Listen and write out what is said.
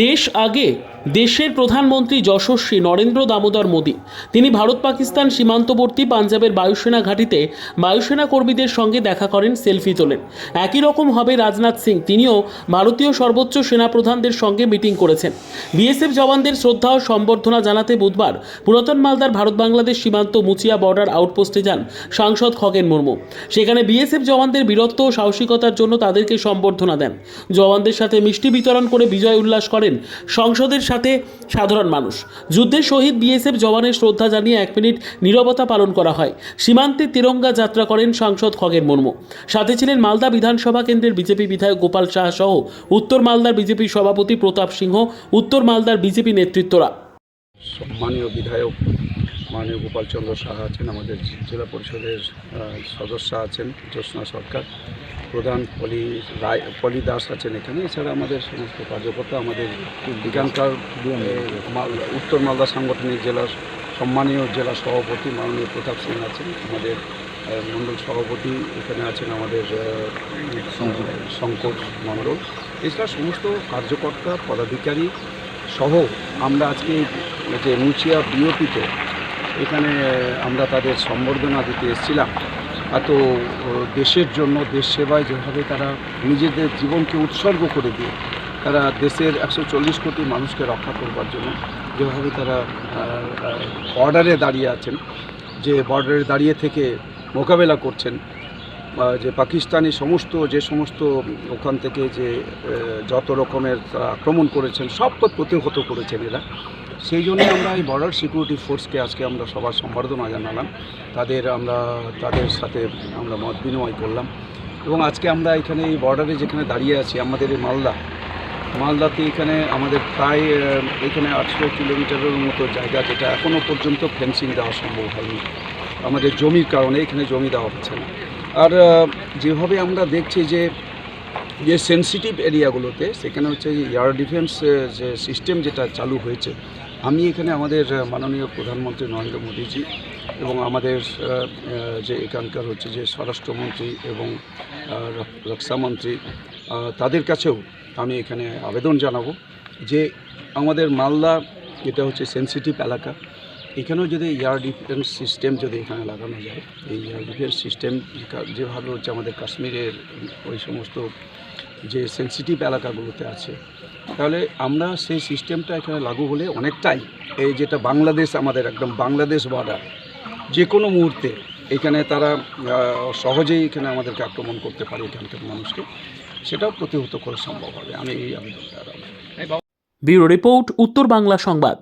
দেশ আগে দেশের প্রধানমন্ত্রী যশস্বী নরেন্দ্র দামোদর মোদী তিনি ভারত পাকিস্তান সীমান্তবর্তী পাঞ্জাবের বায়ুসেনা ঘাঁটিতে বায়ুসেনা কর্মীদের সঙ্গে দেখা করেন, সেলফি তোলেন। একই রকম হবে রাজনাথ সিং, তিনিও ভারতীয় সর্বোচ্চ সেনাপ্রধানদের সঙ্গে মিটিং করেছেন। বিএসএফ জওয়ানদের শ্রদ্ধা ও সম্বর্ধনা জানাতে বুধবার পুরাতন মালদার ভারত বাংলাদেশ সীমান্ত মুচিয়া বর্ডার আউটপোস্টে যান সাংসদ খগেন মুর্মু। সেখানে বিএসএফ জওয়ানদের বীরত্ব ও সাহসিকতার জন্য তাদেরকে সম্বর্ধনা দেন। জওয়ানদের সাথে মিষ্টি বিতরণ করে বিজয় উল্লাস করেন সংসদের সাথে সাধারণ মানুষ। যুদ্ধে শহীদ বিএসএফ জওয়ানের শ্রদ্ধা জানিয়ে 1 মিনিট নীরবতা পালন করা হয়। সীমান্তে তিরঙ্গা যাত্রা করেন সাংসদ খগেন মুর্মু। সাথে ছিলেন মালদা বিধানসভা কেন্দ্রের বিজেপি বিধায়ক গোপাল শাহ সহ উত্তর মালদার বিজেপি সভাপতি প্রতাপ সিংহ, উত্তর মালদার বিজেপি নেতৃত্বরা। সম্মানীয় বিধায়ক মাননীয় গোপাল চন্দ্র সাহা আছেন, আমাদের জেলা পরিষদের সদস্য আছেন জ্যোৎস্না সরকার, প্রধান পলি দাস আছেন এখানে। এছাড়া আমাদের সমস্ত কার্যকর্তা, আমাদের এখানকার উত্তর মালদা সাংগঠনিক জেলার সম্মানীয় জেলা সভাপতি মাননীয় প্রতাপ সিং আছেন, আমাদের মণ্ডল সভাপতি এখানে আছেন আমাদের শঙ্কর মণ্ডল। এছাড়া সমস্ত কার্যকর্তা পদাধিকারী সহ আমরা আজকে যে মুচিয়া বিওপিতে এখানে আমরা তাদের সম্বর্ধনা দিতে এসেছিলাম। এত দেশের জন্য, দেশ সেবায় যেভাবে তারা নিজেদের জীবনকে উৎসর্গ করে দিয়ে তারা দেশের 140 কোটি মানুষকে রক্ষা করবার জন্য যেভাবে তারা বর্ডারে দাঁড়িয়ে আছেন, যে বর্ডারে দাঁড়িয়ে থেকে মোকাবেলা করছেন, যে পাকিস্তানি যে সমস্ত ওখান থেকে যে যত রকমের আক্রমণ করেছেন সব প্রতিহত করেছেন এরা। সেই জন্য আমরা এই বর্ডার সিকিউরিটি ফোর্সকে আজকে আমরা সবার সম্বর্ধনা জানালাম, তাদের সাথে আমরা মত বিনিময় করলাম। এবং আজকে আমরা এখানে এই বর্ডারে যেখানে দাঁড়িয়ে আছি, আমাদের এই মালদাতে এখানে আমাদের প্রায় এখানে 800 কিলোমিটারের মতো জায়গা, যেটা এখনও পর্যন্ত ফেন্সিং দেওয়া সম্ভব হয়নি আমাদের জমির কারণে। এখানে জমি দেওয়া হচ্ছে না। আর যেভাবে আমরা দেখছি যে সেন্সিটিভ এরিয়াগুলোতে সেখানে হচ্ছে এয়ার ডিফেন্স যে সিস্টেম যেটা চালু হয়েছে, আমি এখানে আমাদের মাননীয় প্রধানমন্ত্রী নরেন্দ্র মোদীজি এবং আমাদের যে এখানকার হচ্ছে যে স্বরাষ্ট্রমন্ত্রী এবং রক্ষামন্ত্রী, তাদের কাছেও আমি এখানে আবেদন জানাবো যে আমাদের মালদা এটা হচ্ছে সেন্সিটিভ এলাকা, এখানেও যদি এয়ার ডিফেন্স সিস্টেম যদি এখানে লাগানো যায়, এই এয়ার ডিফেন্স সিস্টেম যেভাবে হচ্ছে আমাদের কাশ্মীরের ওই সমস্ত যে সেন্সিটিভ এলাকাগুলোতে আছে, তাহলে আমরা সেই সিস্টেমটা এখানে লাগু হলে অনেকটাই এই যেটা বাংলাদেশ, আমাদের একদম বাংলাদেশ বর্ডার, যে কোনো মুহূর্তে এখানে তারা সহজেই এখানে আমাদেরকে আক্রমণ করতে পারে এখানকার মানুষকে, সেটাও প্রতিহত করা সম্ভব হবে। আমি এই আবেদনটা। ব্যুরো রিপোর্ট, উত্তর বাংলা সংবাদ।